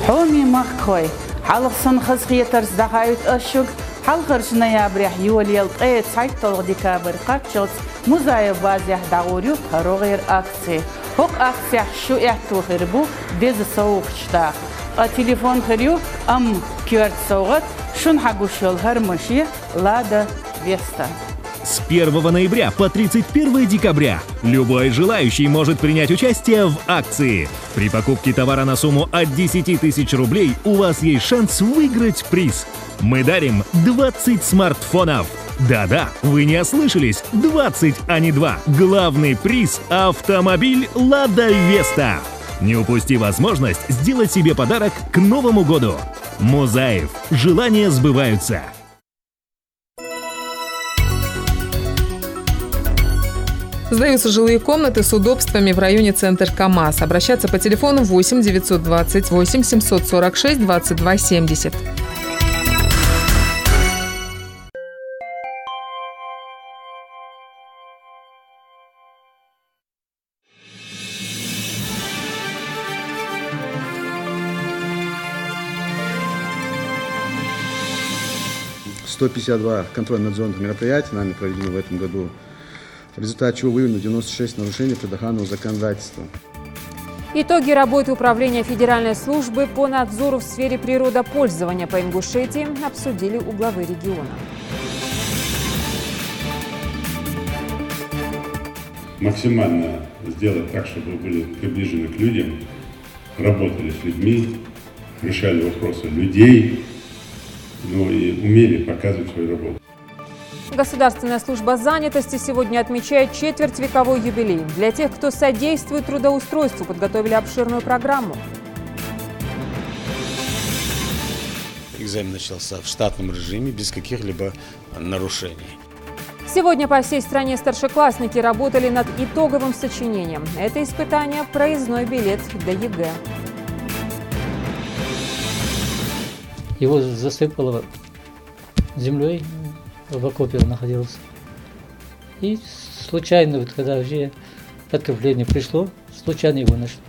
حومي مخخوي حلق صنخز خيترز دخايت أشوك حلقرش نيابريح يولي القيت سايت طلق ديكابر قاتشوت مزايب بازيح داغوريو هروغير أكسي هوك أكسي شو إحتو خربو ديز سوق شتاق التليفون خريو كيورت سوغت شون حقوشول هرمشي لادا Веста. С 1 ноября по 31 декабря любой желающий может принять участие в акции. При покупке товара на сумму от 10 тысяч рублей у вас есть шанс выиграть приз. Мы дарим 20 смартфонов. Да-да, вы не ослышались, 20, а не 2. Главный приз – автомобиль «Лада Веста». Не упусти возможность сделать себе подарок к Новому году. Музаев. Желания сбываются. Сдаются жилые комнаты с удобствами в районе Центр КамАЗ. Обращаться по телефону 8 928 746 22 70. «152 контрольно-надзорных мероприятий нами проведено в этом году, в результате чего выявлено 96 нарушений предохранного законодательства. Итоги работы Управления Федеральной службы по надзору в сфере природопользования по Ингушетии обсудили у главы региона. Максимально сделать так, чтобы были приближены к людям, работали с людьми, решали вопросы людей, но и умели показывать свою работу. Государственная служба занятости сегодня отмечает четвертьвековой юбилей. Для тех, кто содействует трудоустройству, подготовили обширную программу. Экзамен начался в штатном режиме, без каких-либо нарушений. Сегодня по всей стране старшеклассники работали над итоговым сочинением. Это испытание – проездной билет до ЕГЭ. Его засыпало землей, в окопе он находился. И случайно, вот, когда уже подкрепление пришло, случайно его нашли.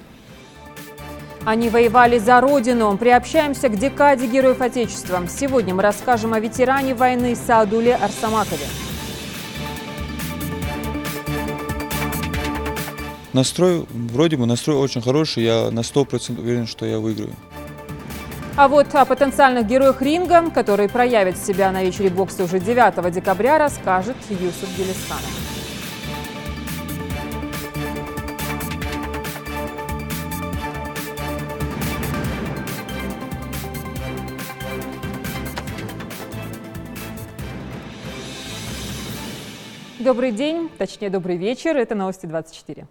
Они воевали за Родину. Приобщаемся к декаде Героев Отечества. Сегодня мы расскажем о ветеране войны Саадуле Арсамакове. Настрой, вроде бы настрой очень хороший, я на 100% уверен, что я выиграю. А вот о потенциальных героях ринга, которые проявят себя на вечере бокса уже 9 декабря, расскажет Юсуф Гелисханов. Добрый день, точнее добрый вечер, это Новости 24.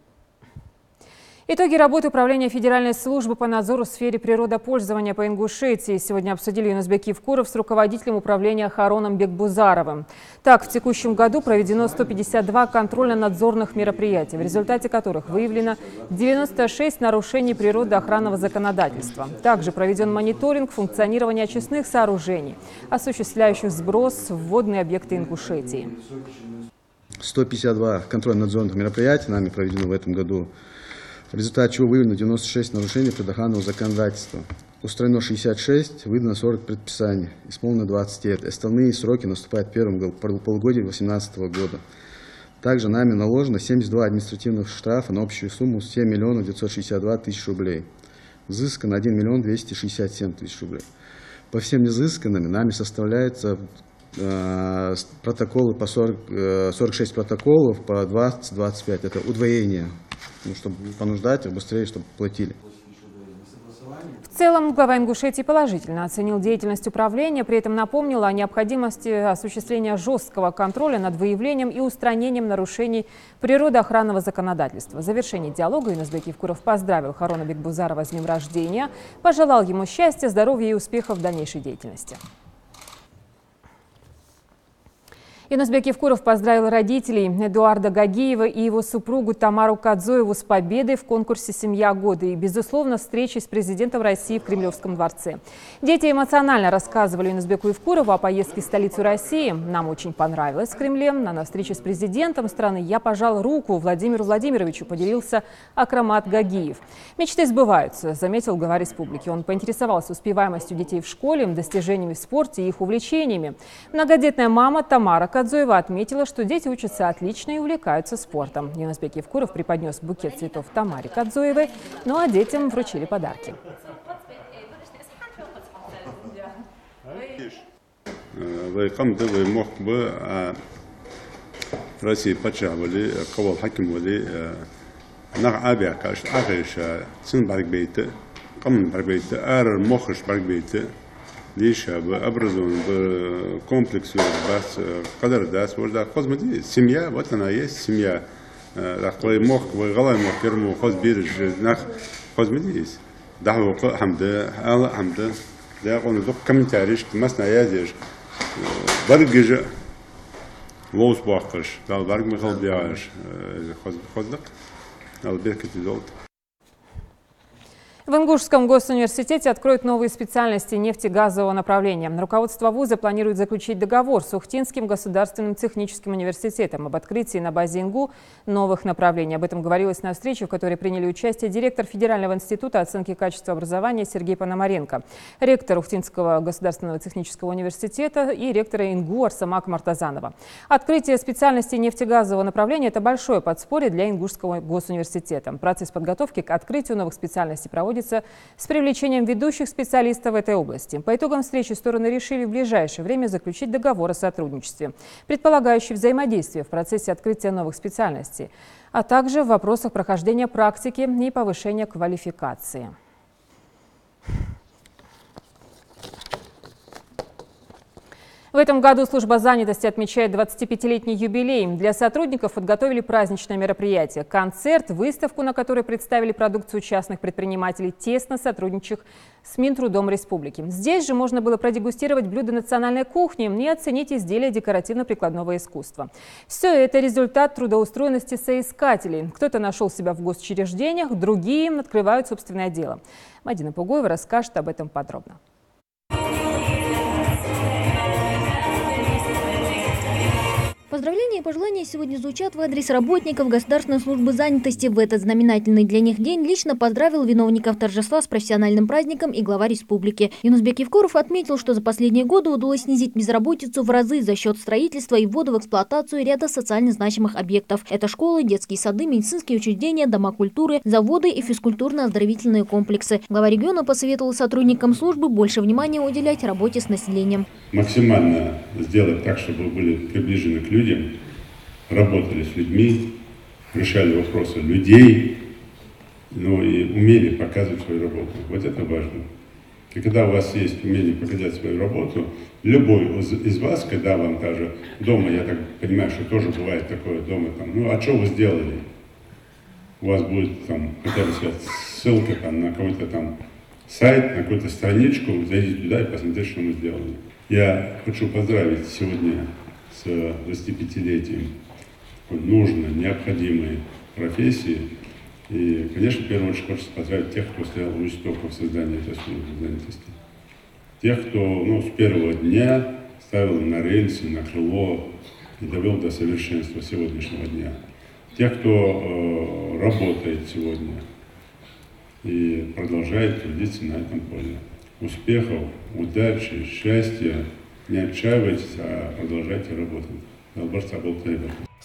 Итоги работы Управления Федеральной службы по надзору в сфере природопользования по Ингушетии сегодня обсудили Юнусбек Евкуров с руководителем управления Хароном Бекбузаровым. Так, в текущем году проведено 152 контрольно-надзорных мероприятий, в результате которых выявлено 96 нарушений природоохранного законодательства. Также проведен мониторинг функционирования очистных сооружений, осуществляющих сброс в водные объекты Ингушетии. 152 контрольно-надзорных мероприятий нами проведено в этом году, в результате чего выявлено 96 нарушений предохранного законодательства. Устранено 66, выдано 40 предписаний, исполнено 20. Основные сроки наступают в первом полугодии 2018 года. Также нами наложено 72 административных штрафа на общую сумму 7 962 000 рублей. Взыскано 1 267 000 рублей. По всем изысканным нами составляются протоколы по 46 протоколов по 20-25. Это удвоение. Чтобы понуждать, быстрее, чтобы платили. В целом, глава Ингушетии положительно оценил деятельность управления, при этом напомнил о необходимости осуществления жесткого контроля над выявлением и устранением нарушений природоохранного законодательства. В завершении диалога Юнусбек Евкуров поздравил Харона Бекбузарова с днем рождения, пожелал ему счастья, здоровья и успехов в дальнейшей деятельности. Юнусбек Евкуров поздравил родителей Эдуарда Гагиева и его супругу Тамару Кадзоеву с победой в конкурсе «Семья года» и, безусловно, встречей с президентом России в Кремлевском дворце. Дети эмоционально рассказывали Юнусбеку Евкурову о поездке в столицу России. «Нам очень понравилось в Кремле. На встрече с президентом страны я пожал руку Владимиру Владимировичу», поделился Акрамат Гагиев. «Мечты сбываются», заметил глава республики. Он поинтересовался успеваемостью детей в школе, достижениями в спорте и их увлечениями. Многодетная мама Тамара Кадзоева отметила, что дети учатся отлично и увлекаются спортом. Юнусбек Евкуров преподнес букет цветов Тамаре Кадзоевой, ну а детям вручили подарки. ليش بأبرزون بكومبلكس بس قدر داس وردا خذ مدي سميا وطنا есть семья رقوي مخ وغلا مخ كرمو خذ بيرج نخ خذ مدي دعوة حمد الله حمد ده قلنا ذوق كم تاريخ مسنا يازج برجج لوس باقش ده برج مخل بيعش خذ دق ده بيركت زود. В Ингушском госуниверситете откроют новые специальности нефтегазового направления. Руководство вуза планирует заключить договор с Ухтинским государственным техническим университетом об открытии на базе ИНГУ новых направлений. Об этом говорилось на встрече, в которой приняли участие директор Федерального института оценки качества образования Сергей Пономаренко, ректор Ухтинского государственного технического университета и ректора ИНГУ Арсамак Мартазанова. Открытие специальности нефтегазового направления – это большое подспорье для Ингушского госуниверситета. Процесс подготовки к открытию новых специальностей проводится с привлечением ведущих специалистов в этой области. По итогам встречи стороны решили в ближайшее время заключить договор о сотрудничестве, предполагающий взаимодействие в процессе открытия новых специальностей, а также в вопросах прохождения практики и повышения квалификации. В этом году служба занятости отмечает 25-летний юбилей. Для сотрудников подготовили праздничное мероприятие – концерт, выставку, на которой представили продукцию частных предпринимателей, тесно сотрудничающих с Минтрудом Республики. Здесь же можно было продегустировать блюда национальной кухни и оценить изделия декоративно-прикладного искусства. Все это результат трудоустроенности соискателей. Кто-то нашел себя в госучреждениях, другие открывают собственное дело. Мадина Пугоева расскажет об этом подробно. Поздравления и пожелания сегодня звучат в адрес работников Государственной службы занятости. В этот знаменательный для них день лично поздравил виновников торжества с профессиональным праздником и глава республики. Юнусбек Евкуров отметил, что за последние годы удалось снизить безработицу в разы за счет строительства и ввода в эксплуатацию ряда социально значимых объектов. Это школы, детские сады, медицинские учреждения, дома культуры, заводы и физкультурно-оздоровительные комплексы. Глава региона посоветовал сотрудникам службы больше внимания уделять работе с населением. Максимально сделать так, чтобы были приближены к людям, работали с людьми, решали вопросы людей, но и умели показывать свою работу. Вот это важно. И когда у вас есть умение показать свою работу, любой из вас, когда вам даже дома, я так понимаю, что тоже бывает такое дома, там, ну а что вы сделали? У вас будет там, хотя бы сказать, ссылка там, на какой-то там сайт, на какую-то страничку, зайдите туда и посмотрите, что мы сделали. Я хочу поздравить сегодня с 25-летием нужной, необходимой профессии. И, конечно, в первую очередь хочется поздравить тех, кто стоял у истоков создания этой службы занятости. Тех, кто с первого дня ставил на рельсы, на крыло и довел до совершенства сегодняшнего дня. Тех, кто работает сегодня и продолжает трудиться на этом поле. Успехов, удачи, счастья. Не отчаивайтесь, а продолжайте работать.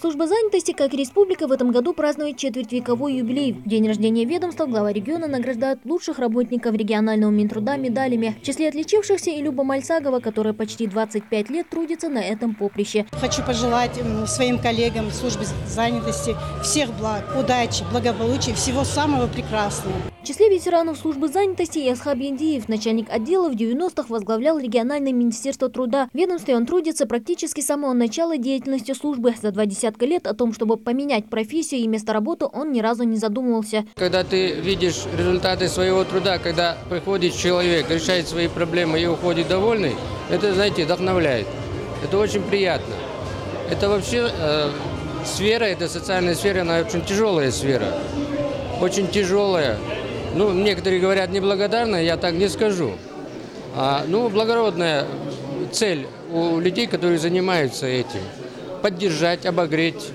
Служба занятости, как и республика, в этом году празднует четвертьвековой юбилей. В день рождения ведомства глава региона награждает лучших работников регионального Минтруда медалями. В числе отличившихся и Люба Мальцагова, которая почти 25 лет трудится на этом поприще. Хочу пожелать своим коллегам службы занятости всех благ, удачи, благополучия, всего самого прекрасного. В числе ветеранов службы занятости и Асхаб Яндиев, начальник отдела, в 90-х возглавлял региональное министерство труда. В ведомстве он трудится практически с самого начала деятельности службы. За 20 лет о том, чтобы поменять профессию и место работы, он ни разу не задумывался. Когда ты видишь результаты своего труда, когда приходит человек, решает свои проблемы и уходит довольный, это, знаете, вдохновляет. Это очень приятно. Это вообще сфера, это социальная сфера, она очень тяжелая сфера. Очень тяжелая. Ну, некоторые говорят неблагодарная, я так не скажу. Благородная цель у людей, которые занимаются этим. Поддержать, обогреть,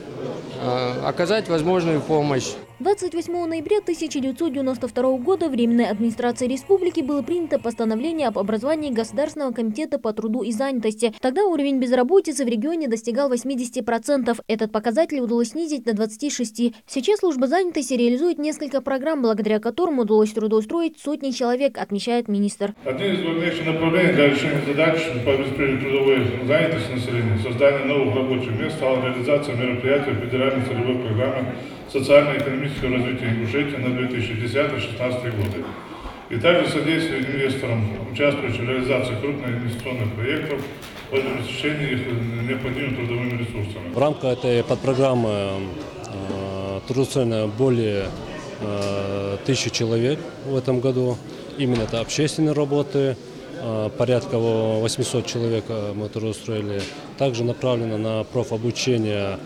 оказать возможную помощь. 28 ноября 1992 года Временной администрацией республики было принято постановление об образовании Государственного комитета по труду и занятости. Тогда уровень безработицы в регионе достигал 80%. Этот показатель удалось снизить до 26%. Сейчас служба занятости реализует несколько программ, благодаря которым удалось трудоустроить сотни человек, отмечает министр. Одним из важнейших направлений для решения задач по обеспечению трудовой занятости населения, создания новых рабочих мест стала реализация мероприятий федеральной целевой программы социально-экономического развития Ингушетии на 2010-2016 годы. И также содействие инвесторам, участвующим в реализации крупных инвестиционных проектов, по обеспечению их необходимыми трудовыми ресурсами. В рамках этой подпрограммы трудоустроено более 1000 человек в этом году. Именно это общественные работы. Порядка 800 человек мы трудоустроили. Также направлено на профобучение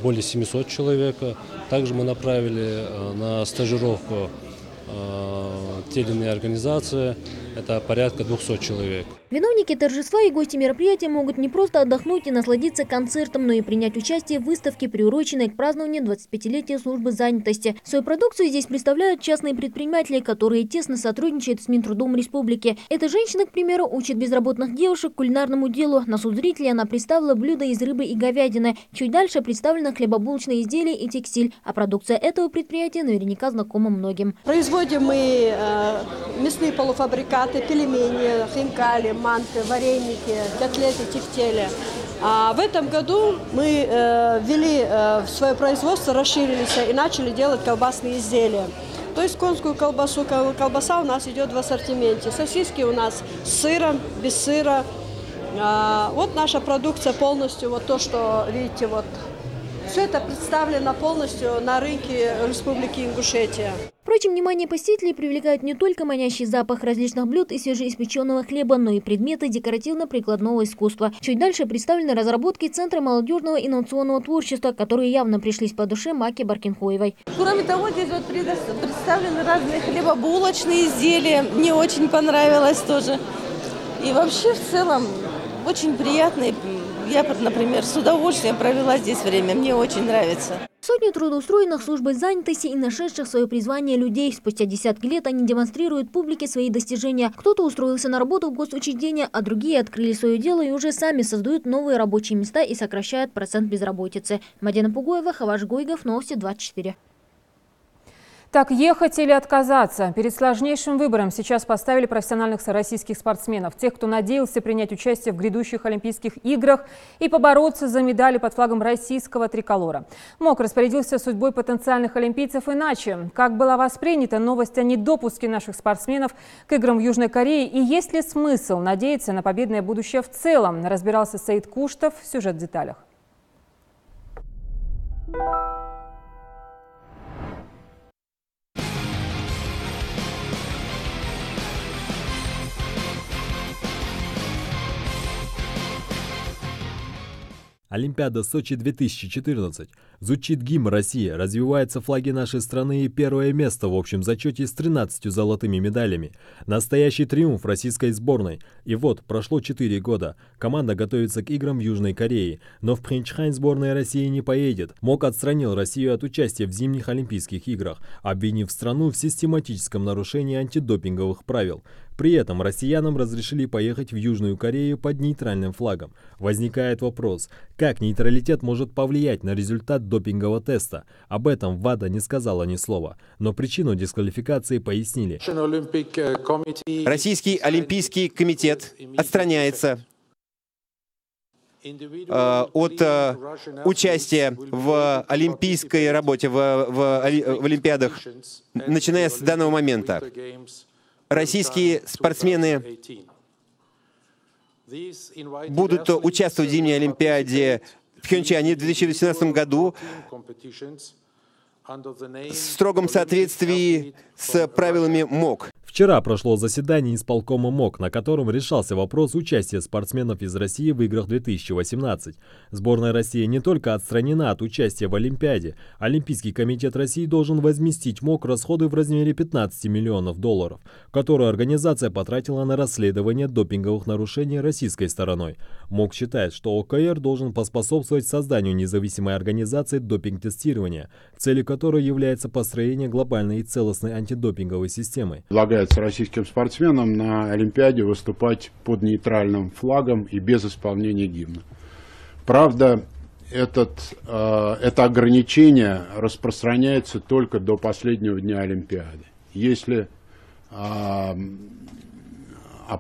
более 700 человек. Также мы направили на стажировку те или иные организации. Это порядка 200 человек. Виновники торжества и гости мероприятия могут не просто отдохнуть и насладиться концертом, но и принять участие в выставке, приуроченной к празднованию 25-летия службы занятости. Свою продукцию здесь представляют частные предприниматели, которые тесно сотрудничают с Минтрудом республики. Эта женщина, к примеру, учит безработных девушек кулинарному делу. На суд зрителей она представила блюда из рыбы и говядины. Чуть дальше представлены хлебобулочные изделия и текстиль. А продукция этого предприятия наверняка знакома многим. Производим мы мясные полуфабрикаты, пельмени, хинкали, манты, вареники, котлеты, тефтели. В этом году мы ввели в свое производство, расширились и начали делать колбасные изделия. То есть конскую колбасу, колбаса у нас идет в ассортименте. Сосиски у нас с сыром, без сыра. Вот наша продукция полностью, вот то, что видите, вот. Все это представлено полностью на рынке Республики Ингушетия. Впрочем, внимание посетителей привлекают не только манящий запах различных блюд и свежеиспеченного хлеба, но и предметы декоративно-прикладного искусства. Чуть дальше представлены разработки Центра молодежного инновационного творчества, которые явно пришлись по душе Маке Баркинхоевой. Кроме того, здесь вот представлены разные хлебобулочные изделия. Мне очень понравилось тоже. И вообще, в целом, очень приятно. Я, например, с удовольствием провела здесь время. Мне очень нравится. Сотни трудоустроенных службой занятости и нашедших свое призвание людей. Спустя десятки лет они демонстрируют публике свои достижения. Кто-то устроился на работу в госучреждения, а другие открыли свое дело и уже сами создают новые рабочие места и сокращают процент безработицы. Мадина Пугоева, Хаваш Гойгов, Новости 24. Так, ехать или отказаться? Перед сложнейшим выбором сейчас поставили профессиональных российских спортсменов. Тех, кто надеялся принять участие в грядущих Олимпийских играх и побороться за медали под флагом российского триколора. МОК распорядился судьбой потенциальных олимпийцев иначе. Как была воспринята новость о недопуске наших спортсменов к играм в Южной Корее? И есть ли смысл надеяться на победное будущее в целом? Разбирался Саид Куштов. Сюжет в деталях. Олимпиада Сочи 2014. Звучит гимн России, развиваются флаги нашей страны и первое место в общем зачете с 13 золотыми медалями. Настоящий триумф российской сборной. И вот, прошло 4 года. Команда готовится к играм в Южной Корее. Но в Пхенчхан сборная России не поедет. МОК отстранил Россию от участия в зимних Олимпийских играх, обвинив страну в систематическом нарушении антидопинговых правил. При этом россиянам разрешили поехать в Южную Корею под нейтральным флагом. Возникает вопрос, как нейтралитет может повлиять на результат допингового теста? Об этом ВАДА не сказала ни слова, но причину дисквалификации пояснили. Российский Олимпийский комитет отстраняется от участия в олимпийской работе, в олимпиадах, начиная с данного момента. Российские спортсмены будут участвовать в зимней Олимпиаде в Пхенчхане в 2018 году в строгом соответствии с правилами МОК. В Вчера прошло заседание исполкома МОК, на котором решался вопрос участия спортсменов из России в играх 2018. Сборная России не только отстранена от участия в Олимпиаде. Олимпийский комитет России должен возместить МОК расходы в размере 15 миллионов долларов, которые организация потратила на расследование допинговых нарушений российской стороной. МОК считает, что ОКР должен поспособствовать созданию независимой организации допинг-тестирования, целью которой является построение глобальной и целостной антидопинговой системы. Предлагается российским спортсменам на Олимпиаде выступать под нейтральным флагом и без исполнения гимна. Правда, это ограничение распространяется только до последнего дня Олимпиады. Если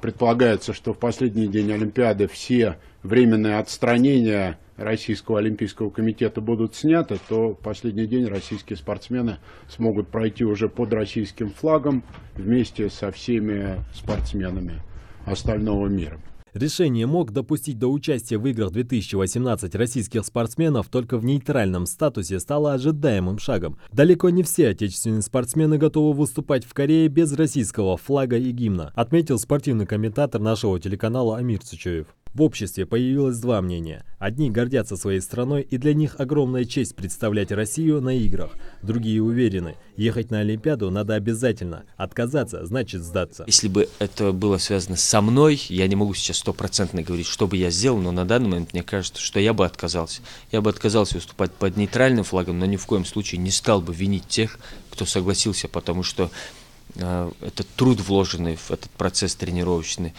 предполагается, что в последний день Олимпиады все временные отстранения Российского олимпийского комитета будут сняты, то в последний день российские спортсмены смогут пройти уже под российским флагом вместе со всеми спортсменами остального мира. Решение МОК допустить до участия в играх 2018 российских спортсменов только в нейтральном статусе стало ожидаемым шагом. Далеко не все отечественные спортсмены готовы выступать в Корее без российского флага и гимна, отметил спортивный комментатор нашего телеканала Амир Цучоев. В обществе появилось два мнения. Одни гордятся своей страной, и для них огромная честь представлять Россию на играх. Другие уверены, ехать на Олимпиаду надо обязательно. Отказаться значит сдаться. Если бы это было связано со мной, я не могу сейчас стопроцентно говорить, что бы я сделал, но на данный момент мне кажется, что я бы отказался. Я бы отказался выступать под нейтральным флагом, но ни в коем случае не стал бы винить тех, кто согласился, потому что это труд, вложенный в этот процесс тренировочный.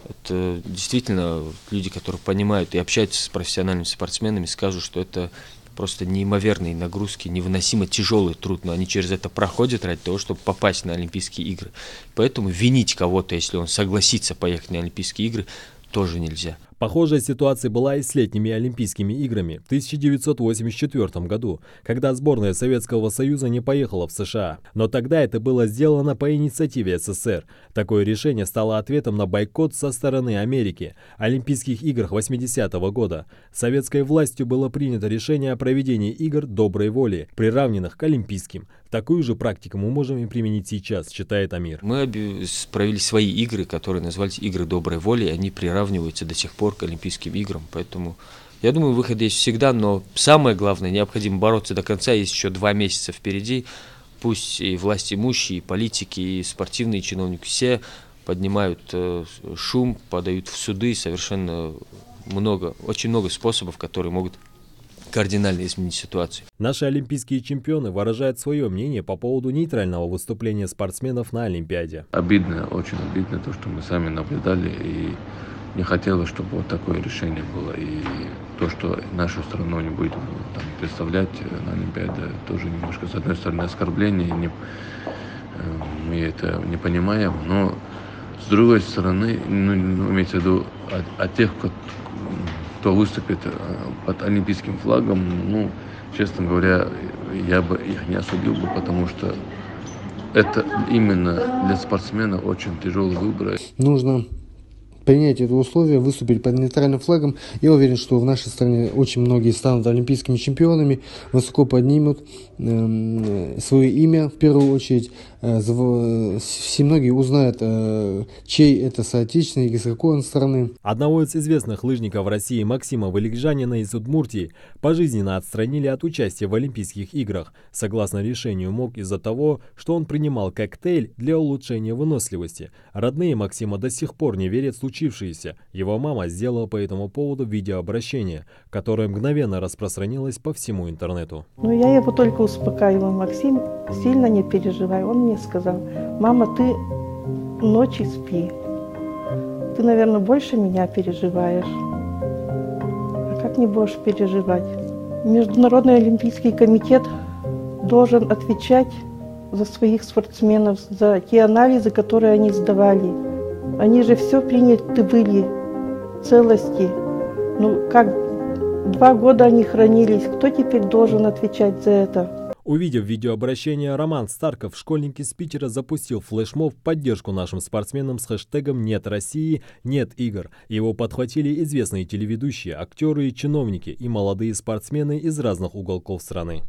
Это действительно люди, которые понимают и общаются с профессиональными спортсменами, скажут, что это просто неимоверные нагрузки, невыносимо тяжелый труд, но они через это проходят ради того, чтобы попасть на Олимпийские игры. Поэтому винить кого-то, если он согласится поехать на Олимпийские игры, тоже нельзя. Похожая ситуация была и с летними Олимпийскими играми в 1984 году, когда сборная Советского Союза не поехала в США. Но тогда это было сделано по инициативе СССР. Такое решение стало ответом на бойкот со стороны Америки. Олимпийских играх 80-го года советской властью было принято решение о проведении игр доброй воли, приравненных к Олимпийским. Такую же практику мы можем и применить сейчас, считает Амир. Мы провели свои игры, которые назывались «Игры доброй воли», и они приравниваются до сих пор к Олимпийским играм. Поэтому, я думаю, выход есть всегда, но самое главное, необходимо бороться до конца, есть еще 2 месяца впереди. Пусть и власть имущие, и политики, и спортивные чиновники все поднимают шум, подают в суды, совершенно очень много способов, которые могут кардинально изменить ситуацию. Наши олимпийские чемпионы выражают свое мнение по поводу нейтрального выступления спортсменов на Олимпиаде. Обидно, очень обидно то, что мы сами наблюдали, и не хотелось, чтобы вот такое решение было. И то, что нашу страну не будет там представлять на Олимпиаде, тоже немножко, с одной стороны, оскорбление, мы это не понимаем, но с другой стороны, имеется в виду о тех, кто выступит под олимпийским флагом, честно говоря, я бы их не осудил бы, потому что это именно для спортсмена очень тяжелый выбор. Нужно принять это условие, выступить под нейтральным флагом. Я уверен, что в нашей стране очень многие станут олимпийскими чемпионами, высоко поднимут свое имя в первую очередь. Все многие узнают, чей это соотечественник, из какой он страны. Одного из известных лыжников России Максима Валикжанина из Удмуртии пожизненно отстранили от участия в Олимпийских играх, согласно решению МОК, из-за того, что он принимал коктейль для улучшения выносливости. Родные Максима до сих пор не верят в случившееся. Его мама сделала по этому поводу видеообращение, которое мгновенно распространилось по всему интернету. Я его только успокаивала: Максим, сильно не переживай. Он мне сказал: мама, ты ночи спи. Ты, наверное, больше меня переживаешь. А как не будешь переживать? Международный олимпийский комитет должен отвечать за своих спортсменов, за те анализы, которые они сдавали. Они же все приняты были в целости. Как 2 года они хранились. Кто теперь должен отвечать за это? Увидев видеообращение, Роман Старков, школьник из Питера, запустил флешмоб в поддержку нашим спортсменам с хэштегом «Нет России, нет игр». Его подхватили известные телеведущие, актеры и чиновники, и молодые спортсмены из разных уголков страны.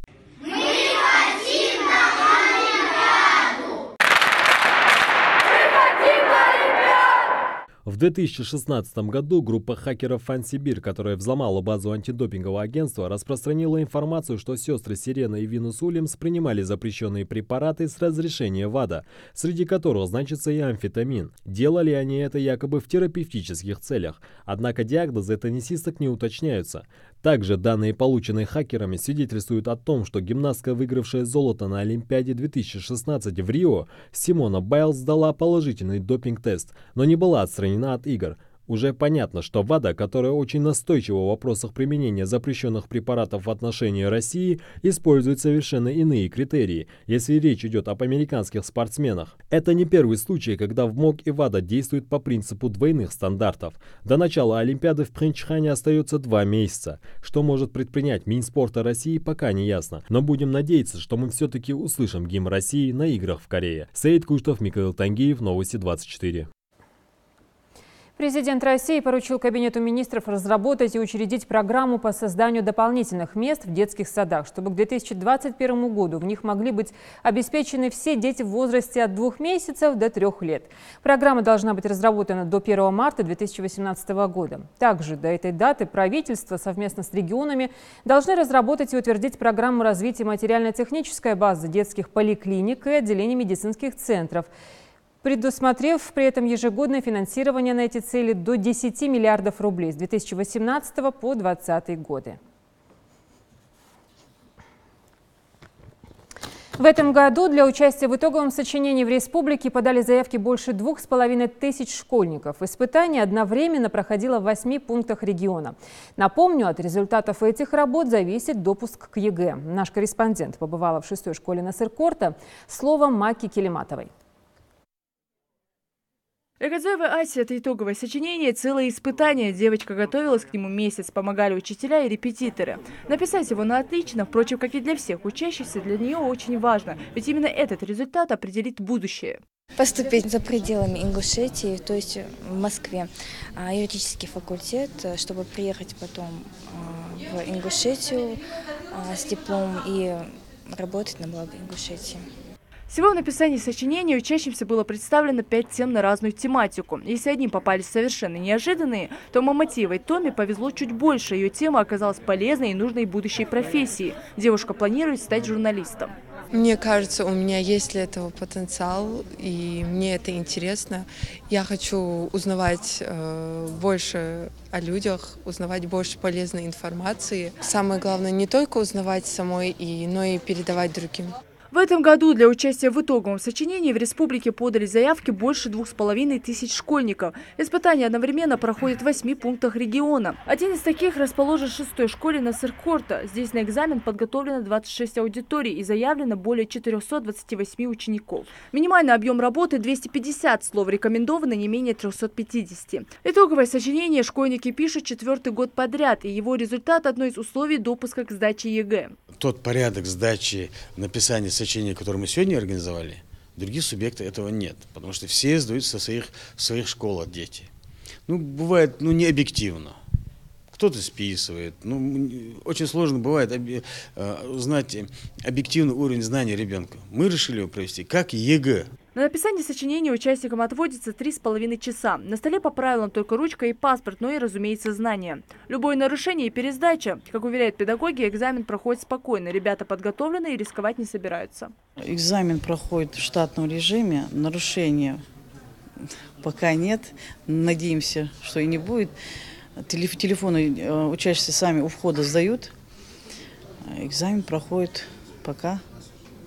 В 2016 году группа хакеров Фансибир, которая взломала базу антидопингового агентства, распространила информацию, что сестры Сирена и Винус Уильямс принимали запрещенные препараты с разрешения ВАДА, среди которых значится и амфетамин. Делали они это якобы в терапевтических целях, однако диагнозы теннисисток не уточняются. Также данные, полученные хакерами, свидетельствуют о том, что гимнастка, выигравшая золото на Олимпиаде 2016 в Рио, Симона Байлз сдала положительный допинг-тест, но не была отстранена от игр. Уже понятно, что ВАДА, которая очень настойчива в вопросах применения запрещенных препаратов в отношении России, использует совершенно иные критерии, если речь идет об американских спортсменах. Это не первый случай, когда ВМОК и ВАДА действуют по принципу двойных стандартов. До начала Олимпиады в Пхенчхане остается 2 месяца. Что может предпринять Минспорта России, пока не ясно. Но будем надеяться, что мы все-таки услышим гимн России на играх в Корее. Саид Куштов, Михаил Тангиев, Новости 24. Президент России поручил Кабинету министров разработать и учредить программу по созданию дополнительных мест в детских садах, чтобы к 2021 году в них могли быть обеспечены все дети в возрасте от 2 месяцев до 3 лет. Программа должна быть разработана до 1 марта 2018 года. Также до этой даты правительство совместно с регионами должны разработать и утвердить программу развития материально-технической базы детских поликлиник и отделений медицинских центров, предусмотрев при этом ежегодное финансирование на эти цели до 10 миллиардов рублей с 2018 по 2020 годы. В этом году для участия в итоговом сочинении в республике подали заявки больше 2500 школьников. Испытание одновременно проходило в 8 пунктах региона. Напомню, от результатов этих работ зависит допуск к ЕГЭ. Наш корреспондент побывала в 6-й школе Насыркорта. Слово Маки Келиматовой. Рогозоева Ася – это итоговое сочинение, целое испытание. Девочка готовилась к нему месяц, помогали учителя и репетиторы. Написать его на отлично, впрочем, как и для всех учащихся, для нее очень важно. Ведь именно этот результат определит будущее. Поступить за пределами Ингушетии, то есть в Москве, юридический факультет, чтобы приехать потом в Ингушетию с дипломом и работать на благо Ингушетии. Всего в написании сочинения учащимся было представлено 5 тем на разную тематику. Если одним попались совершенно неожиданные, то Маматиевой Томе повезло чуть больше. Ее тема оказалась полезной и нужной будущей профессии. Девушка планирует стать журналистом. Мне кажется, у меня есть для этого потенциал, и мне это интересно. Я хочу узнавать больше о людях, узнавать больше полезной информации. Самое главное не только узнавать самой, но и передавать другим. В этом году для участия в итоговом сочинении в республике подали заявки больше 2500 школьников. Испытания одновременно проходят в 8 пунктах региона. Один из таких расположен в 6-й школе Насыркорта. Здесь на экзамен подготовлено 26 аудиторий и заявлено более 428 учеников. Минимальный объем работы 250 слов, рекомендовано не менее 350. Итоговое сочинение школьники пишут 4-й год подряд, и его результат – одно из условий допуска к сдаче ЕГЭ. Тот порядок сдачи, написания сочинения, который мы сегодня организовали, других субъектов этого нет, потому что все сдаются в своих школах дети. Бывает, не объективно. Кто-то списывает. Очень сложно бывает узнать объективный уровень знания ребенка. Мы решили его провести как ЕГЭ. На написание сочинения участникам отводится 3,5 часа. На столе по правилам только ручка и паспорт, но и, разумеется, знания. Любое нарушение и пересдача. Как уверяют педагоги, экзамен проходит спокойно. Ребята подготовлены и рисковать не собираются. Экзамен проходит в штатном режиме. Нарушения пока нет. Надеемся, что и не будет. Телефоны учащиеся сами у входа сдают. Экзамен проходит пока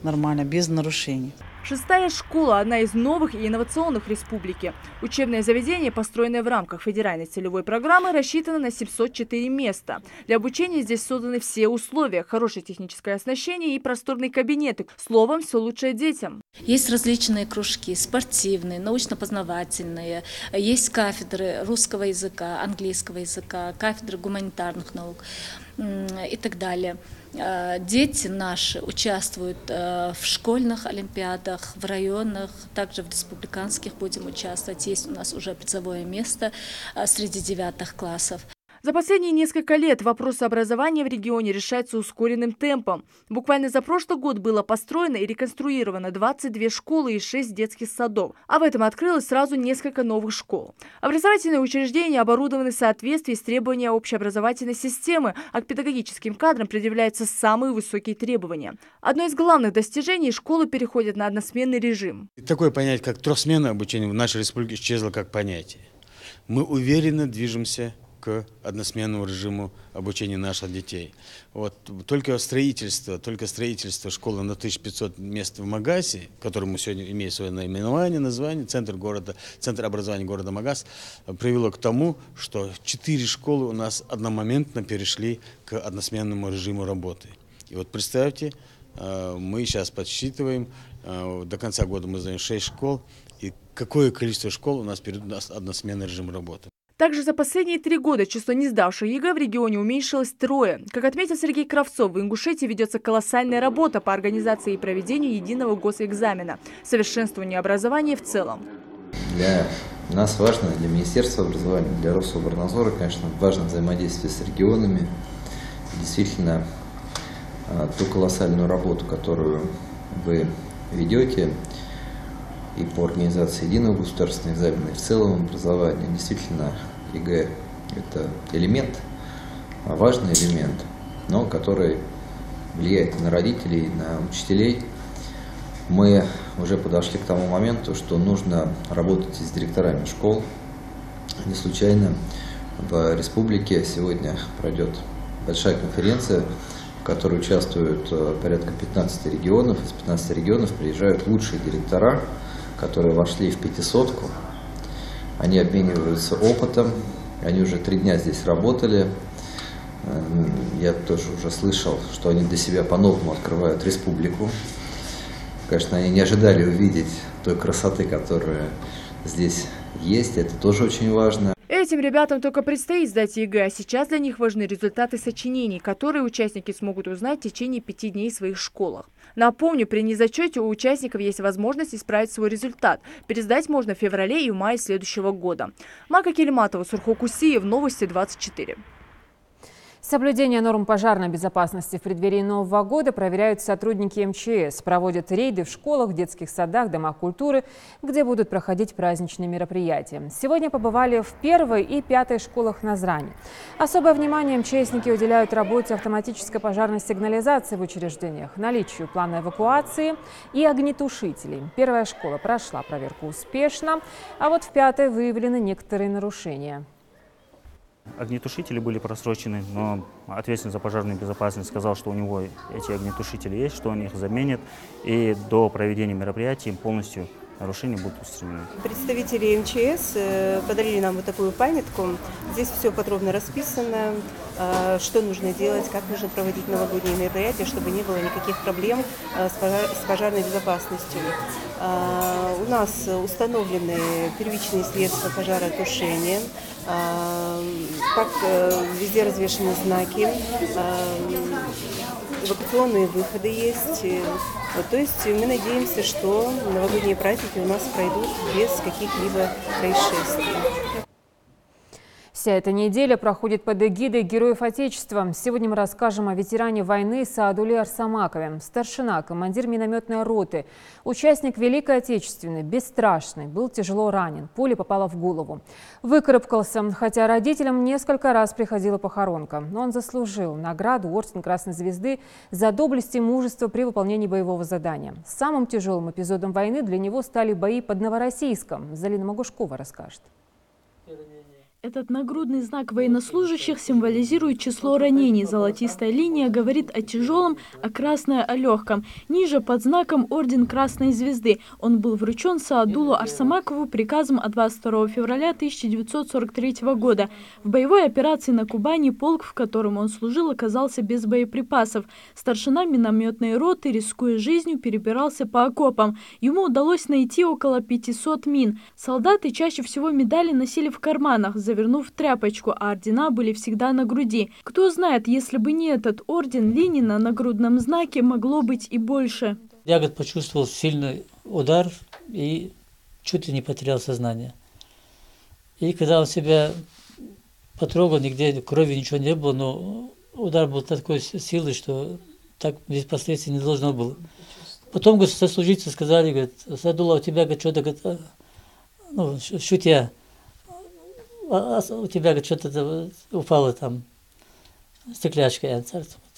нормально, без нарушений. 6-я школа – одна из новых и инновационных республики. Учебное заведение, построенное в рамках федеральной целевой программы, рассчитано на 704 места. Для обучения здесь созданы все условия – хорошее техническое оснащение и просторные кабинеты. Словом, все лучшее детям. Есть различные кружки – спортивные, научно-познавательные. Есть кафедры русского языка, английского языка, кафедры гуманитарных наук и так далее. Дети наши участвуют в школьных олимпиадах, в районных, также в республиканских будем участвовать. Есть у нас уже призовое место среди 9 классов. За последние несколько лет вопрос образования в регионе решается ускоренным темпом. Буквально за прошлый год было построено и реконструировано 22 школы и 6 детских садов, а в этом открылось сразу несколько новых школ. Образовательные учреждения оборудованы в соответствии с требованиями общеобразовательной системы, а к педагогическим кадрам предъявляются самые высокие требования. Одно из главных достижений – школы переходят на односменный режим. Такое понятие, как трехсменное обучение, в нашей республике исчезло как понятие. Мы уверенно движемся к односменному режиму обучения наших детей. Вот, только строительство школы на 1500 мест в Магасе, которому сегодня имеет свое название, центр образования города Магас, привело к тому, что 4 школы у нас одномоментно перешли к односменному режиму работы. И вот представьте, мы сейчас подсчитываем, до конца года мы сдаем 6 школ, и какое количество школ у нас перейдут на односменный режим работы. Также за последние 3 года число не сдавших ЕГЭ в регионе уменьшилось втрое. Как отметил Сергей Кравцов, в Ингушетии ведется колоссальная работа по организации и проведению единого госэкзамена, совершенствованию образования в целом. Для нас важно, для Министерства образования, для Рособорнадзора, конечно, важно взаимодействие с регионами. Действительно, ту колоссальную работу, которую вы ведете, и по организации единого государственного экзамена, и в целом образования. Действительно, ЕГЭ – это элемент, важный элемент, но который влияет и на родителей, и на учителей. Мы уже подошли к тому моменту, что нужно работать с директорами школ. Не случайно в республике сегодня пройдет большая конференция, в которой участвуют порядка 15 регионов. Из 15 регионов приезжают лучшие директора, которые вошли в 500-ку. Они обмениваются опытом, они уже 3 дня здесь работали. Я тоже уже слышал, что они для себя по-новому открывают республику. Конечно, они не ожидали увидеть той красоты, которая здесь есть, это тоже очень важно. Этим ребятам только предстоит сдать ЕГЭ, а сейчас для них важны результаты сочинений, которые участники смогут узнать в течение 5 дней в своих школах. Напомню, при незачете у участников есть возможность исправить свой результат. Пересдать можно в феврале и в мае следующего года. Мака Кельматова, Сурхо Кусиев, Новости 24. Соблюдение норм пожарной безопасности в преддверии Нового года проверяют сотрудники МЧС. Проводят рейды в школах, детских садах, домах культуры, где будут проходить праздничные мероприятия. Сегодня побывали в 1-й и 5-й школах Назрани. Особое внимание МЧСники уделяют работе автоматической пожарной сигнализации в учреждениях, наличию плана эвакуации и огнетушителей. 1-я школа прошла проверку успешно, а вот в 5-й выявлены некоторые нарушения. Огнетушители были просрочены, но ответственный за пожарную безопасность сказал, что у него эти огнетушители есть, что он их заменит, и до проведения мероприятий полностью нарушения будут устранены. Представители МЧС подарили нам вот такую памятку. Здесь все подробно расписано, что нужно делать, как нужно проводить новогодние мероприятия, чтобы не было никаких проблем с пожарной безопасностью. У нас установлены первичные средства пожаротушения, везде развешаны знаки, эвакуационные выходы есть. То есть мы надеемся, что новогодние праздники у нас пройдут без каких-либо происшествий. Вся эта неделя проходит под эгидой Героев Отечества. Сегодня мы расскажем о ветеране войны Саадуле Арсамакове. Старшина, командир минометной роты, участник Великой Отечественной, бесстрашный, был тяжело ранен. Пуля попала в голову. Выкарабкался, хотя родителям несколько раз приходила похоронка. Но он заслужил награду Орден Красной Звезды за доблесть и мужество при выполнении боевого задания. Самым тяжелым эпизодом войны для него стали бои под Новороссийском. Залина Могушкова расскажет. Этот нагрудный знак военнослужащих символизирует число ранений. Золотистая линия говорит о тяжелом, а красная о легком. Ниже под знаком Орден Красной Звезды. Он был вручен Саадулу Арсамакову приказом от 22 февраля 1943 года. В боевой операции на Кубани полк, в котором он служил, оказался без боеприпасов. Старшина минометной роты, рискуя жизнью, перебирался по окопам. Ему удалось найти около 500 мин. Солдаты чаще всего медали носили в карманах, завернув в тряпочку, а ордена были всегда на груди. Кто знает, если бы не этот орден Ленина на нагрудном знаке, могло быть и больше. Ягод почувствовал сильный удар и чуть ли не потерял сознание. И когда он себя потрогал, нигде крови ничего не было, но удар был такой силы, что так без последствий не должно было. Потом, говорит, сослуживцы сказали, говорит, Саадулла, у тебя, говорит, что-то, говорит, ну, шутя, у тебя, говорит, что-то упало там, стекляшка,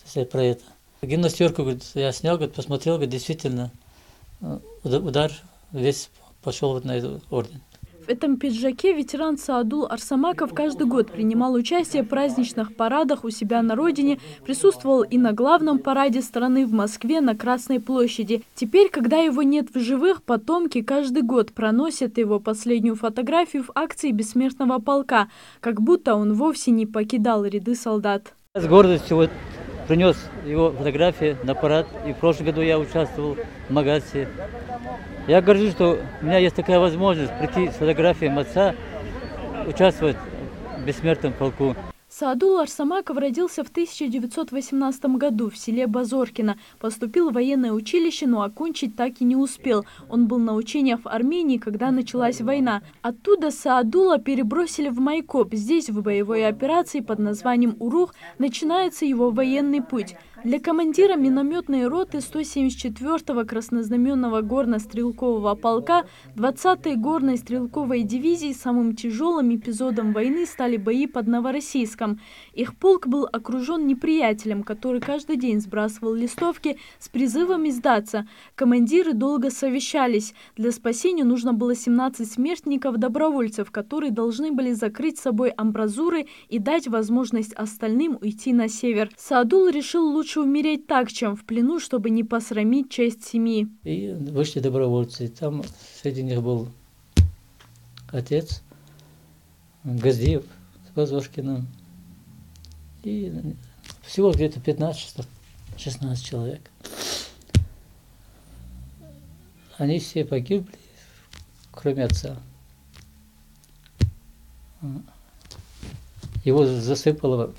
если про это. Гимнастерку, говорит, я снял, говорит, посмотрел, говорит, действительно, удар весь пошел вот на этот орден. В этом пиджаке ветеран Саадул Арсамаков каждый год принимал участие в праздничных парадах у себя на родине, присутствовал и на главном параде страны в Москве на Красной площади. Теперь, когда его нет в живых, потомки каждый год проносят его последнюю фотографию в акции Бессмертного полка, как будто он вовсе не покидал ряды солдат. С гордостью вот принес его фотографии на парад, и в прошлом году я участвовал в Магасе. Я горжусь, что у меня есть такая возможность прийти с фотографией отца, участвовать в Бессмертном полку. Саадул Арсамаков родился в 1918 году в селе Базоркино. Поступил в военное училище, но окончить так и не успел. Он был на учениях в Армении, когда началась война. Оттуда Саадула перебросили в Майкоп. Здесь, в боевой операции под названием «Урух», начинается его военный путь. Для командира минометной роты 174-го краснознаменного горно-стрелкового полка 20-й горной стрелковой дивизии самым тяжелым эпизодом войны стали бои под Новороссийском. Их полк был окружен неприятелем, который каждый день сбрасывал листовки с призывами сдаться. Командиры долго совещались. Для спасения нужно было 17 смертников-добровольцев, которые должны были закрыть собой амбразуры и дать возможность остальным уйти на север. Саадул решил лучше умереть так, чем в плену, чтобы не посрамить честь семьи. И вышли добровольцы. Там среди них был отец Газдиев с Базоркиным. И всего где-то 15-16 человек. Они все погибли, кроме отца. Его засыпало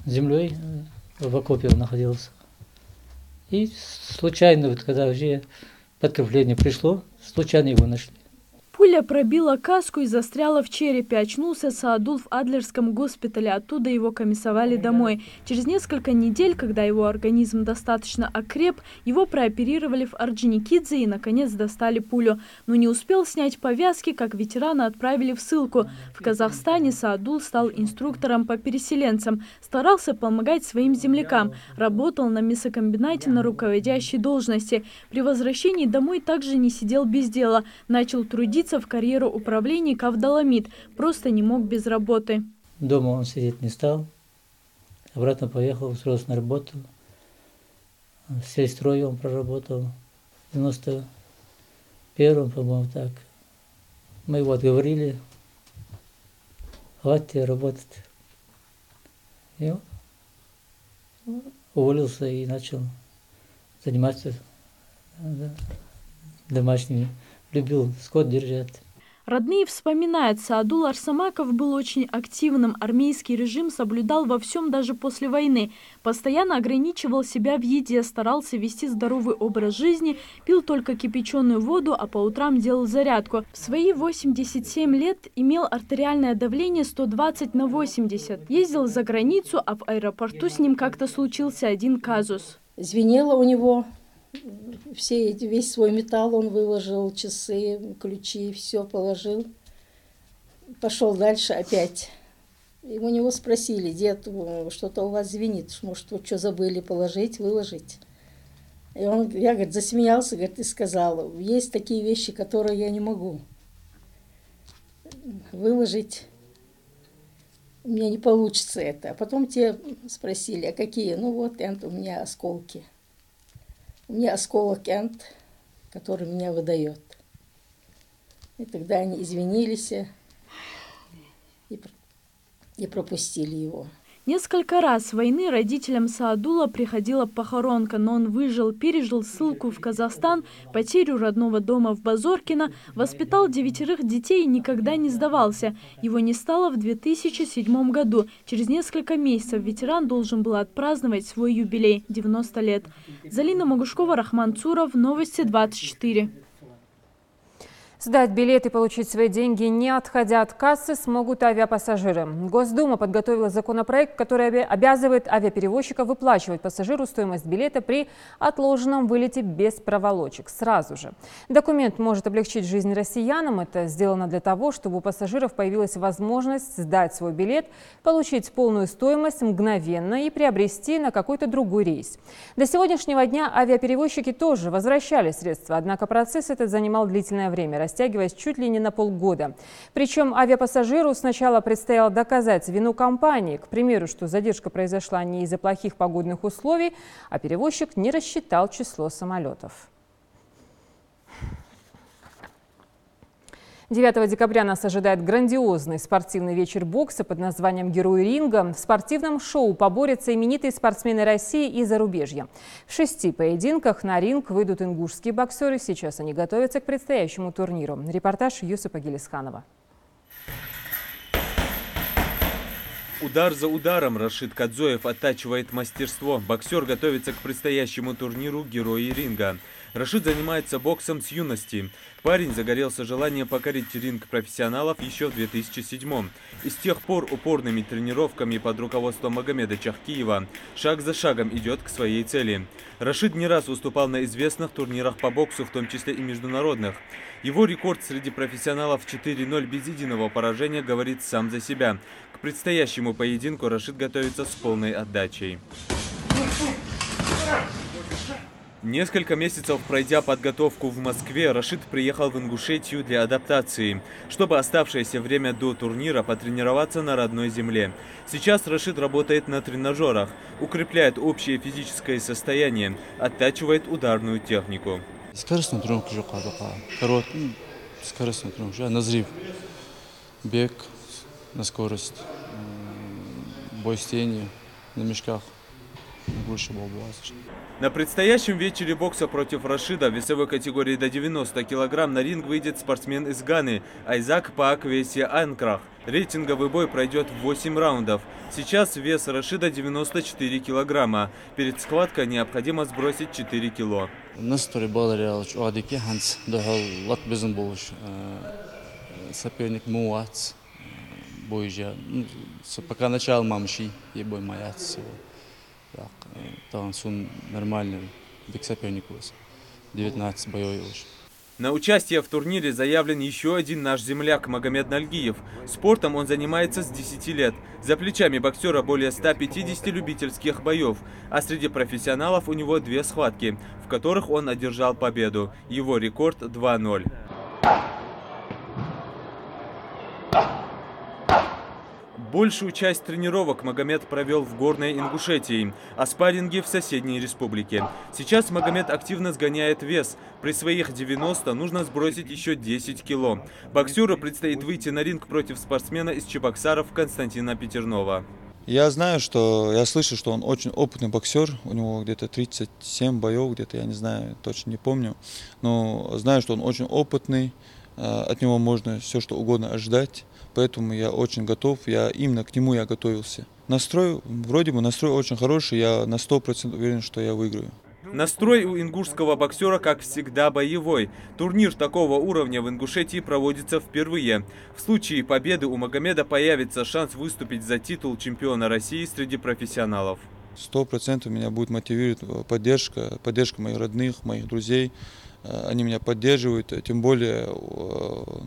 землей. В окопе он находился. И случайно, вот, когда уже подкрепление пришло, случайно его нашли. Пуля пробила каску и застряла в черепе. Очнулся Саадул в Адлерском госпитале. Оттуда его комиссовали домой. Через несколько недель, когда его организм достаточно окреп, его прооперировали в Орджоникидзе и, наконец, достали пулю. Но не успел снять повязки, как ветерана отправили в ссылку. В Казахстане Саадул стал инструктором по переселенцам. Старался помогать своим землякам. Работал на мясокомбинате на руководящей должности. При возвращении домой также не сидел без дела. Начал трудиться в карьеру управления Кавдаламид, просто не мог без работы. Дома он сидеть не стал, обратно поехал, устроился на работу. В сельстрое он проработал. В 91-м, по-моему, так. Мы его отговорили, хватит тебе работать. И он уволился и начал заниматься домашними. Любил скот держать. Родные вспоминают, Саадул Арсамаков был очень активным. Армейский режим соблюдал во всем даже после войны. Постоянно ограничивал себя в еде, старался вести здоровый образ жизни, пил только кипяченую воду, а по утрам делал зарядку. В свои 87 лет имел артериальное давление 120/80. Ездил за границу, а в аэропорту с ним как-то случился один казус. Звенело у него. Весь свой металл он выложил, часы, ключи, все положил. Пошел дальше опять. И у него спросили: дед, что-то у вас звенит, может, вы что забыли положить, выложить? И он, я, говорит, засмеялся, говорит, и сказал: есть такие вещи, которые я не могу выложить. У меня не получится это. А потом те спросили: а какие? Ну вот, у меня осколки. У меня осколок Энт, который меня выдает. И тогда они извинились и пропустили его. Несколько раз с войны родителям Саадула приходила похоронка, но он выжил, пережил ссылку в Казахстан, потерю родного дома в Базоркино, воспитал 9 детей и никогда не сдавался. Его не стало в 2007 году. Через несколько месяцев ветеран должен был отпраздновать свой юбилей – 90 лет. Залина Могушкова, Рахман Цуров, Новости 24. Сдать билет и получить свои деньги, не отходя от кассы, смогут авиапассажиры. Госдума подготовила законопроект, который обязывает авиаперевозчиков выплачивать пассажиру стоимость билета при отложенном вылете без проволочек сразу же. Документ может облегчить жизнь россиянам. Это сделано для того, чтобы у пассажиров появилась возможность сдать свой билет, получить полную стоимость мгновенно и приобрести на какой-то другой рейс. До сегодняшнего дня авиаперевозчики тоже возвращали средства, однако процесс этот занимал длительное время, растягиваясь чуть ли не на полгода. Причем авиапассажиру сначала предстояло доказать вину компании, к примеру, что задержка произошла не из-за плохих погодных условий, а перевозчик не рассчитал число самолетов. 9 декабря нас ожидает грандиозный спортивный вечер бокса под названием «Герои ринга». В спортивном шоу поборются именитые спортсмены России и зарубежья. В 6 поединках на ринг выйдут ингушские боксеры. Сейчас они готовятся к предстоящему турниру. Репортаж Юсупа Гилисханова. Удар за ударом Рашид Кадзоев оттачивает мастерство. Боксер готовится к предстоящему турниру «Герои ринга». Рашид занимается боксом с юности. Парень загорелся желанием покорить ринг профессионалов еще в 2007-м. И с тех пор упорными тренировками под руководством Магомеда Чахкиева шаг за шагом идет к своей цели. Рашид не раз выступал на известных турнирах по боксу, в том числе и международных. Его рекорд среди профессионалов 4-0 без единого поражения говорит сам за себя. К предстоящему поединку Рашид готовится с полной отдачей. Несколько месяцев пройдя подготовку в Москве, Рашид приехал в Ингушетию для адаптации, чтобы оставшееся время до турнира потренироваться на родной земле. Сейчас Рашид работает на тренажерах, укрепляет общее физическое состояние, оттачивает ударную технику. Скоростная тренировка уже короткая, скоростная тренировка, назрив, бег на скорость, бой с тенью, на мешках, больше был. На предстоящем вечере бокса против Рашида в весовой категории до 90 килограмм на ринг выйдет спортсмен из Ганы Айзак Пааквеси Анкрах. Рейтинговый бой пройдет в 8 раундов. Сейчас вес Рашида 94 килограмма. Перед схваткой необходимо сбросить 4 кило. Соперник Муац, бойжа. Пока начал мамши, и бой маяц. Там сон нормальный, бег соперник у вас. 19 боев уже. На участие в турнире заявлен еще один наш земляк Магомед Нальгиев. Спортом он занимается с 10 лет. За плечами боксера более 150 любительских боев. А среди профессионалов у него 2 схватки, в которых он одержал победу. Его рекорд 2-0. Большую часть тренировок Магомед провел в горной Ингушетии, а спарринги в соседней республике. Сейчас Магомед активно сгоняет вес. При своих 90 нужно сбросить еще 10 кило. Боксеру предстоит выйти на ринг против спортсмена из Чебоксаров Константина Петернова. Я слышу, что он очень опытный боксер. У него где-то 37 боев, где-то, я не знаю, точно не помню. Но знаю, что он очень опытный. От него можно все, что угодно ожидать. Поэтому я очень готов, именно к нему я готовился. Настрой очень хороший, я на 100% уверен, что я выиграю. Настрой у ингушского боксера, как всегда, боевой. Турнир такого уровня в Ингушетии проводится впервые. В случае победы у Магомеда появится шанс выступить за титул чемпиона России среди профессионалов. 100% меня будет мотивировать поддержка моих родных, моих друзей. Они меня поддерживают, тем более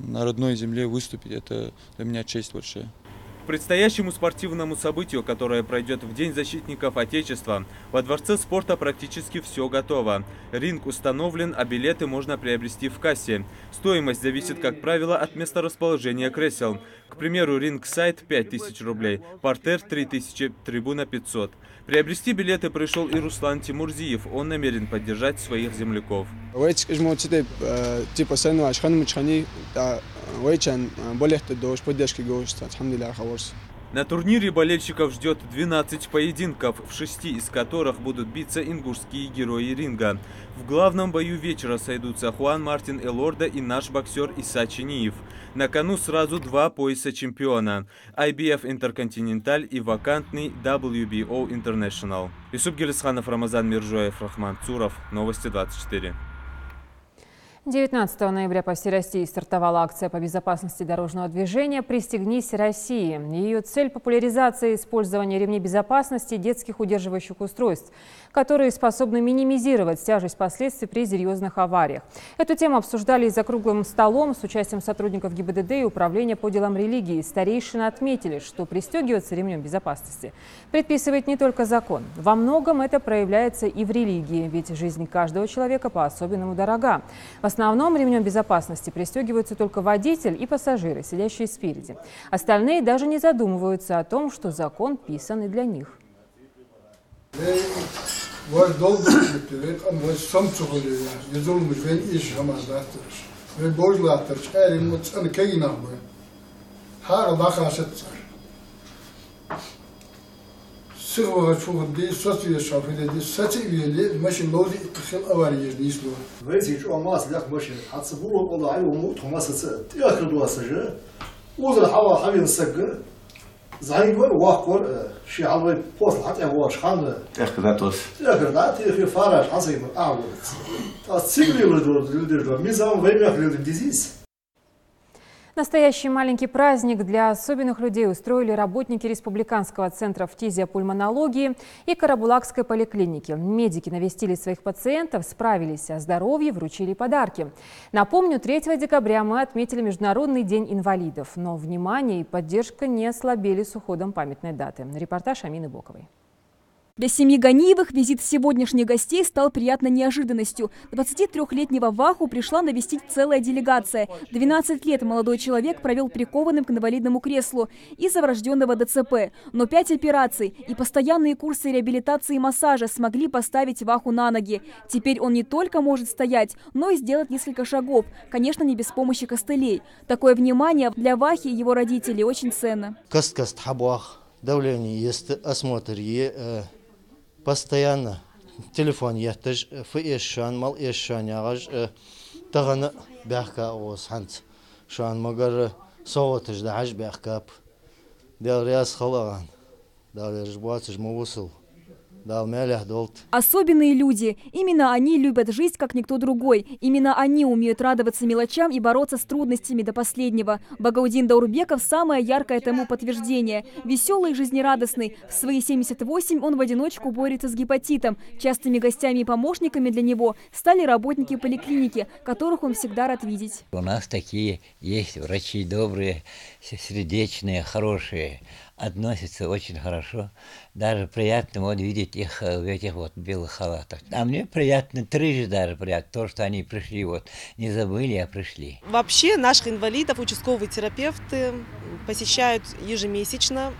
на родной земле выступить, это для меня честь большая. К предстоящему спортивному событию, которое пройдет в День защитников Отечества, во Дворце спорта практически все готово. Ринг установлен, а билеты можно приобрести в кассе. Стоимость зависит, как правило, от месторасположения кресел. К примеру, ринг-сайд 5000 рублей, партер 3000, трибуна 500. Приобрести билеты пришел и Руслан Тимурзиев. Он намерен поддержать своих земляков. На турнире болельщиков ждет 12 поединков, в 6 из которых будут биться ингушские герои ринга. В главном бою вечера сойдутся Хуан Мартин Элорда и наш боксер Иса Чиниев. На кону сразу 2 пояса чемпиона – IBF Интерконтиненталь и вакантный WBO International. Юсуп Гилисханов, Рамазан Миржоев, Рахман Цуров. Новости 24. 19 ноября по всей России стартовала акция по безопасности дорожного движения «Пристегнись, Россия». Ее цель – популяризация использования ремней безопасности и детских удерживающих устройств, которые способны минимизировать тяжесть последствий при серьезных авариях. Эту тему обсуждали за круглым столом с участием сотрудников ГИБДД и Управления по делам религии. Старейшины отметили, что пристегиваться ремнем безопасности предписывает не только закон. Во многом это проявляется и в религии, ведь жизнь каждого человека по-особенному дорога. В основном ремнем безопасности пристегиваются только водитель и пассажиры, сидящие спереди. Остальные даже не задумываются о том, что закон писан и для них. Настоящий маленький праздник для особенных людей устроили работники Республиканского центра фтизиопульмонологии и Карабулакской поликлиники. Медики навестили своих пациентов, справились о здоровье, вручили подарки. Напомню, 3 декабря мы отметили Международный день инвалидов. Но внимание и поддержка не ослабели с уходом памятной даты. Репортаж Амины Боковой. Для семьи Ганиевых визит сегодняшних гостей стал приятной неожиданностью. 23-летнего Ваху пришла навестить целая делегация. 12 лет молодой человек провел прикованным к инвалидному креслу из-за врожденного ДЦП. Но 5 операций и постоянные курсы реабилитации и массажа смогли поставить Ваху на ноги. Теперь он не только может стоять, но и сделать несколько шагов. Конечно, не без помощи костылей. Такое внимание для Вахи и его родителей очень ценно. Давление есть, осмотр постоянно. Телефон яхтаж, фэшан, мал эшан, ягаж, тагана бяхка осханц. Шан магар соватаж даж бяхкап. Дал ряс халаган. Дал ржбатаж мовусул. Особенные люди. Именно они любят жизнь, как никто другой. Именно они умеют радоваться мелочам и бороться с трудностями до последнего. Багаудин Даурбеков – самое яркое тому подтверждение. Веселый и жизнерадостный. В свои 78 он в одиночку борется с гепатитом. Частыми гостями и помощниками для него стали работники поликлиники, которых он всегда рад видеть. У нас такие есть врачи добрые, сердечные, хорошие. Относятся очень хорошо. Даже приятно вот видеть их в этих вот белых халатах. А мне приятно, трижды даже приятно, то, что они пришли, вот не забыли, а пришли. Вообще наших инвалидов участковые терапевты посещают ежемесячно.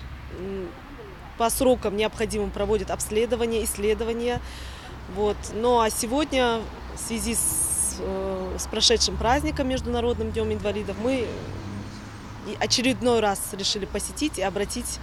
По срокам необходимым проводят обследования, исследования. Вот. Ну а сегодня в связи с прошедшим праздником, Международным днем инвалидов, мы очередной раз решили посетить и обратить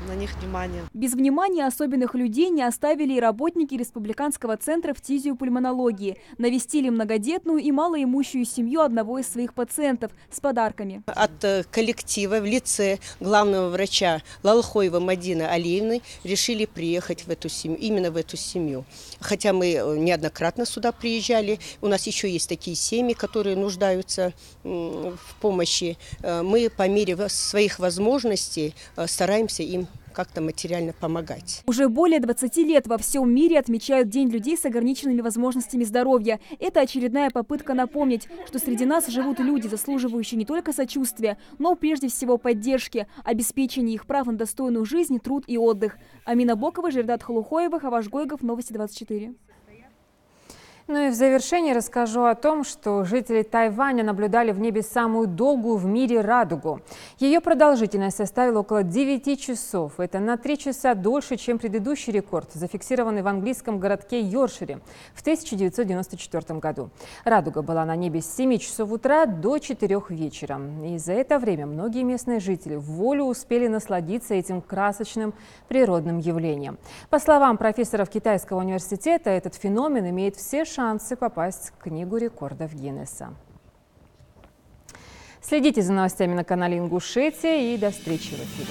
на них внимание. Без внимания особенных людей не оставили и работники Республиканского центра фтизиопульмонологии. Навестили многодетную и малоимущую семью одного из своих пациентов с подарками. От коллектива в лице главного врача Лалхоева Мадины Алиевны решили приехать в эту семью, именно в эту семью. Хотя мы неоднократно сюда приезжали, у нас еще есть такие семьи, которые нуждаются в помощи. Мы по мере своих возможностей стараемся им как-то материально помогать. Уже более 20 лет во всем мире отмечают День людей с ограниченными возможностями здоровья. Это очередная попытка напомнить, что среди нас живут люди, заслуживающие не только сочувствия, но прежде всего поддержки, обеспечения их прав на достойную жизнь, труд и отдых. Амина Бокова, Жердат Халухоева, Хаваш Гойгов, Новости 24. Ну и в завершение расскажу о том, что жители Тайваня наблюдали в небе самую долгую в мире радугу. Ее продолжительность составила около 9 часов. Это на 3 часа дольше, чем предыдущий рекорд, зафиксированный в английском городке Йоркшире в 1994 году. Радуга была на небе с 7 часов утра до 4 вечера. И за это время многие местные жители в волю успели насладиться этим красочным природным явлением. По словам профессоров Китайского университета, этот феномен имеет все шансы попасть в Книгу рекордов Гиннесса. Следите за новостями на канале Ингушетия и до встречи в эфире.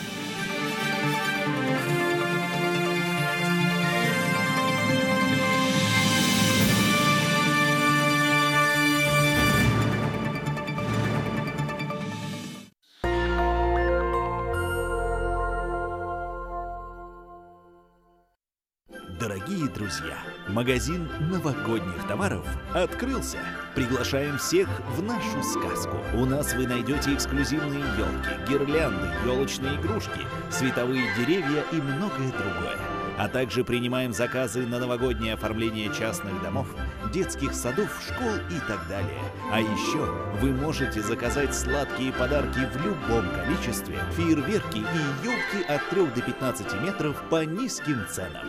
Дорогие друзья, магазин новогодних товаров открылся. Приглашаем всех в нашу сказку. У нас вы найдете эксклюзивные елки, гирлянды, елочные игрушки, световые деревья и многое другое. А также принимаем заказы на новогоднее оформление частных домов, детских садов, школ и так далее. А еще вы можете заказать сладкие подарки в любом количестве, фейерверки и елки от 3 до 15 метров по низким ценам.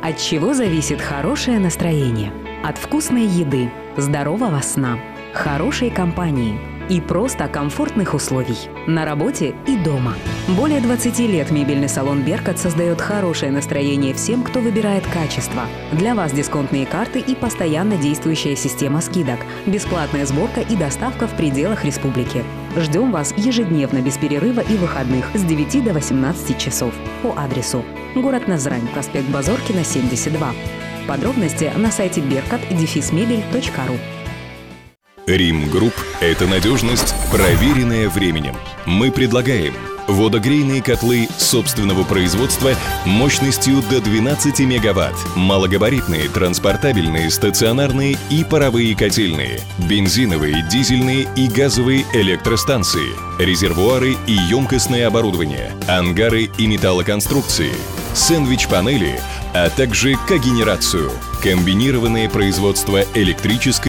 От чего зависит хорошее настроение? От вкусной еды, здорового сна, хорошей компании и просто комфортных условий на работе и дома. Более 20 лет мебельный салон «Беркат» создает хорошее настроение всем, кто выбирает качество. Для вас дисконтные карты и постоянно действующая система скидок, бесплатная сборка и доставка в пределах республики. Ждем вас ежедневно без перерыва и выходных с 9 до 18 часов по адресу город Назрань, проспект Базоркина, 72. Подробности на сайте berkat-mebel.ru. Рим Групп – это надежность, проверенная временем. Мы предлагаем водогрейные котлы собственного производства мощностью до 12 мегаватт, малогабаритные, транспортабельные, стационарные и паровые котельные, бензиновые, дизельные и газовые электростанции, резервуары и емкостное оборудование, ангары и металлоконструкции, сэндвич-панели, а также когенерацию, комбинированное производство электрической